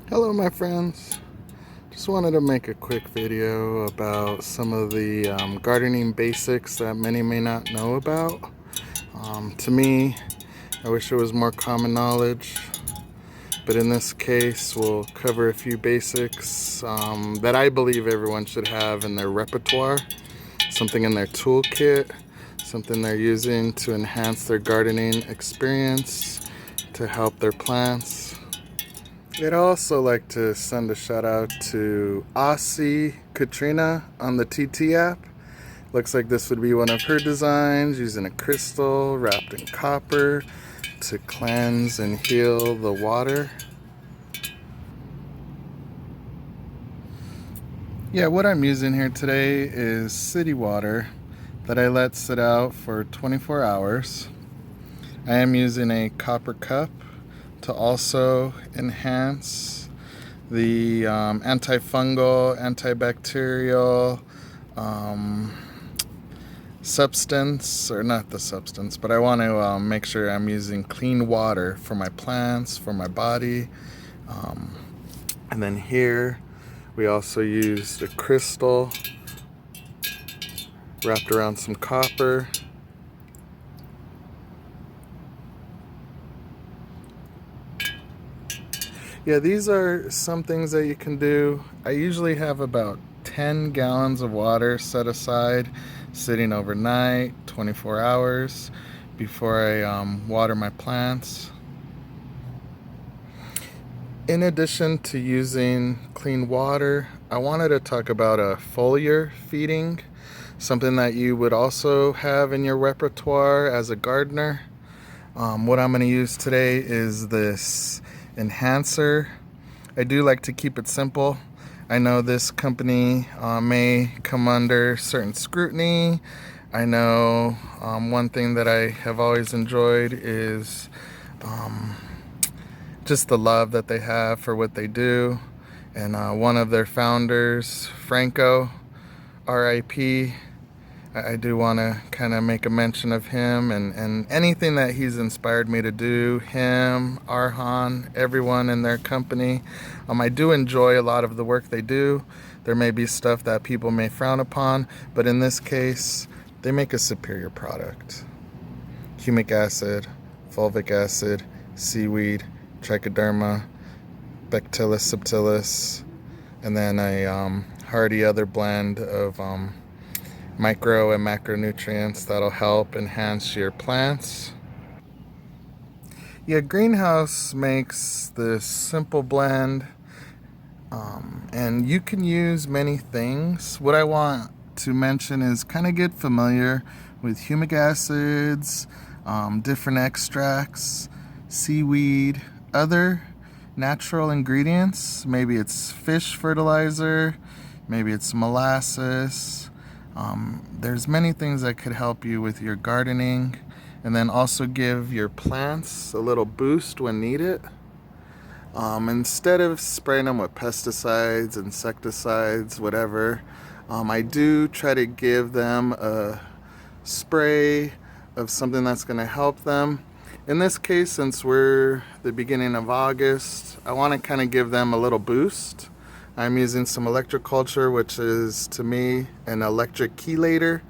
Hello my friends, just wanted to make a quick video about some of the gardening basics that many may not know about. To me, I wish it was more common knowledge, but in this case we'll cover a few basics that I believe everyone should have in their repertoire, something in their toolkit, something they're using to enhance their gardening experience, to help their plants. I'd also like to send a shout out to Aussie Katrina on the TT app. Looks like this would be one of her designs, using a crystal wrapped in copper to cleanse and heal the water. Yeah, what I'm using here today is city water that I let sit out for 24 hours. I am using a copper cup to also enhance the antifungal, antibacterial substance, or not the substance, but I want to make sure I'm using clean water for my plants, for my body. And then here we also used a crystal wrapped around some copper. Yeah, these are some things that you can do. I usually have about 10 gallons of water set aside, sitting overnight, 24 hours, before I water my plants. In addition to using clean water, I wanted to talk about a foliar feeding, something that you would also have in your repertoire as a gardener. What I'm going to use today is this enhancer. I do like to keep it simple. I know this company may come under certain scrutiny. I know one thing that I have always enjoyed is just the love that they have for what they do. And one of their founders, Franco, RIP, I do want to kind of make a mention of him and anything that he's inspired me to do. Him, Arhan, everyone in their company. I do enjoy a lot of the work they do. There may be stuff that people may frown upon, but in this case, they make a superior product. Humic acid, fulvic acid, seaweed, trichoderma, bacillus subtilis, and then a hearty other blend of micro and macronutrients that'll help enhance your plants. Yeah, Greenhouse makes this simple blend, and you can use many things. What I want to mention is kind of get familiar with humic acids, different extracts, seaweed, other natural ingredients. Maybe it's fish fertilizer, maybe it's molasses. There's many things that could help you with your gardening, and then also give your plants a little boost when needed. Instead of spraying them with pesticides, insecticides, whatever, I do try to give them a spray of something that's going to help them. In this case, since we're the beginning of August, I want to kind of give them a little boost. I'm using some electroculture, which is, to me, an electric chelator.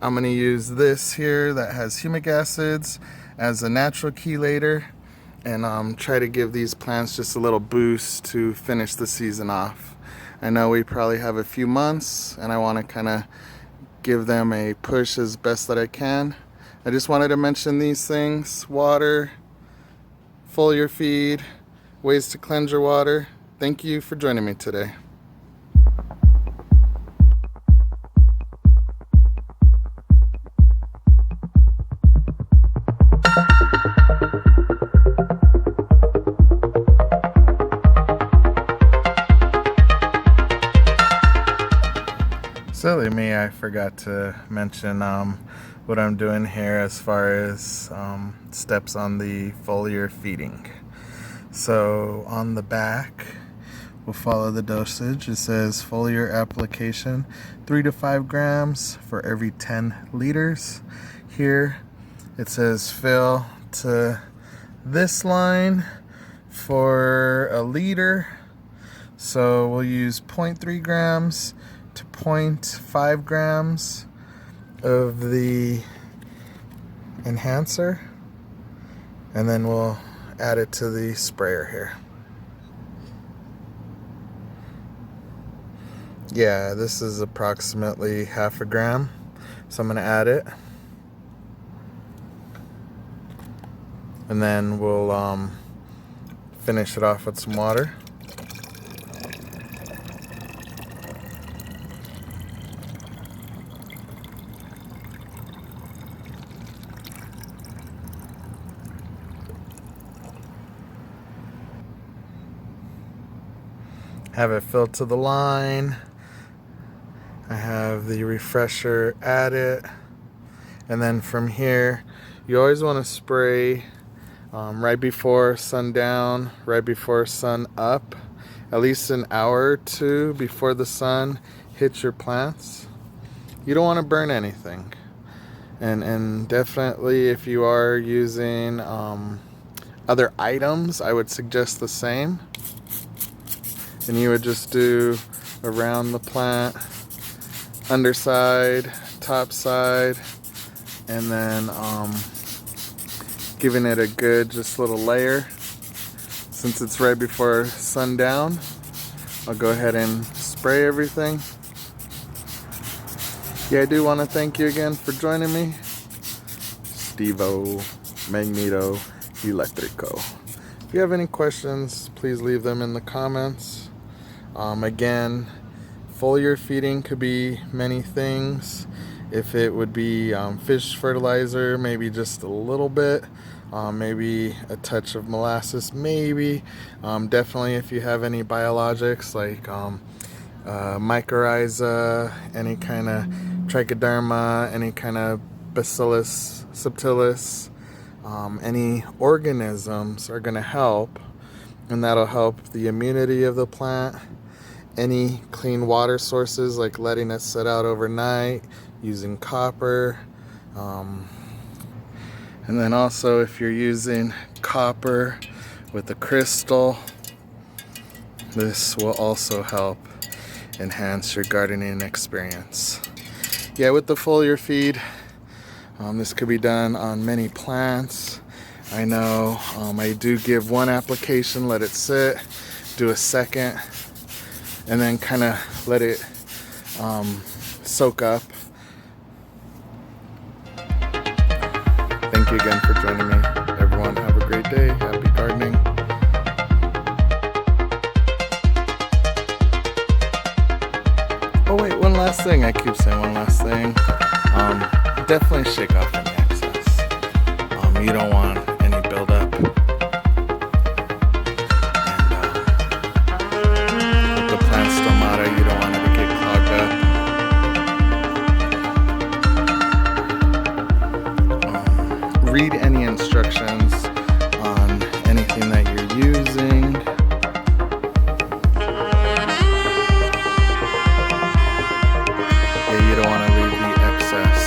I'm going to use this here that has humic acids as a natural chelator, and try to give these plants just a little boost to finish the season off. I know we probably have a few months, and I want to kind of give them a push as best that I can. I just wanted to mention these things: water, foliar feed, ways to cleanse your water. Thank you for joining me today. Silly me, I forgot to mention what I'm doing here as far as steps on the foliar feeding. So on the back, we'll follow the dosage. It says foliar application 3 to 5 grams for every 10 liters. Here it says fill to this line for a liter So we'll use 0.3 grams to 0.5 grams of the enhancer, and then we'll add it to the sprayer here. Yeah, this is approximately half a gram, so I'm going to add it, and then we'll finish it off with some water. Have it filled to the line. I have the refresher added, and then from here you always want to spray right before sundown, right before sun up, at least an hour or two before the sun hits your plants. You don't want to burn anything, and definitely if you are using other items, I would suggest the same. And you would just do around the plant, underside, top side, and then giving it a good just little layer. Since it's right before sundown, I'll go ahead and spray everything. Yeah, I do want to thank you again for joining me. Steve-O, Magneto, Electrico. If you have any questions, please leave them in the comments. Again, foliar feeding could be many things. If it would be fish fertilizer, maybe just a little bit, maybe a touch of molasses, maybe. Definitely if you have any biologics like mycorrhiza, any kind of trichoderma, any kind of bacillus subtilis, any organisms are going to help, and that'll help the immunity of the plant. Any clean water sources, like letting it sit out overnight, using copper, and then also if you're using copper with a crystal, this will also help enhance your gardening experience. Yeah, with the foliar feed, this could be done on many plants. I know I do give one application, let it sit, do a second, and then kind of let it soak up. Thank you again for joining me. Everyone have a great day. Happy gardening. Oh wait, one last thing. I keep saying one last thing. Definitely shake off any excess. You don't want any buildup. You don't want it to get clogged up. Read any instructions on anything that you're using. Yeah, you don't want to leave the excess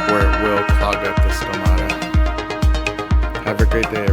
where it will clog up the stomata. Have a great day, everyone.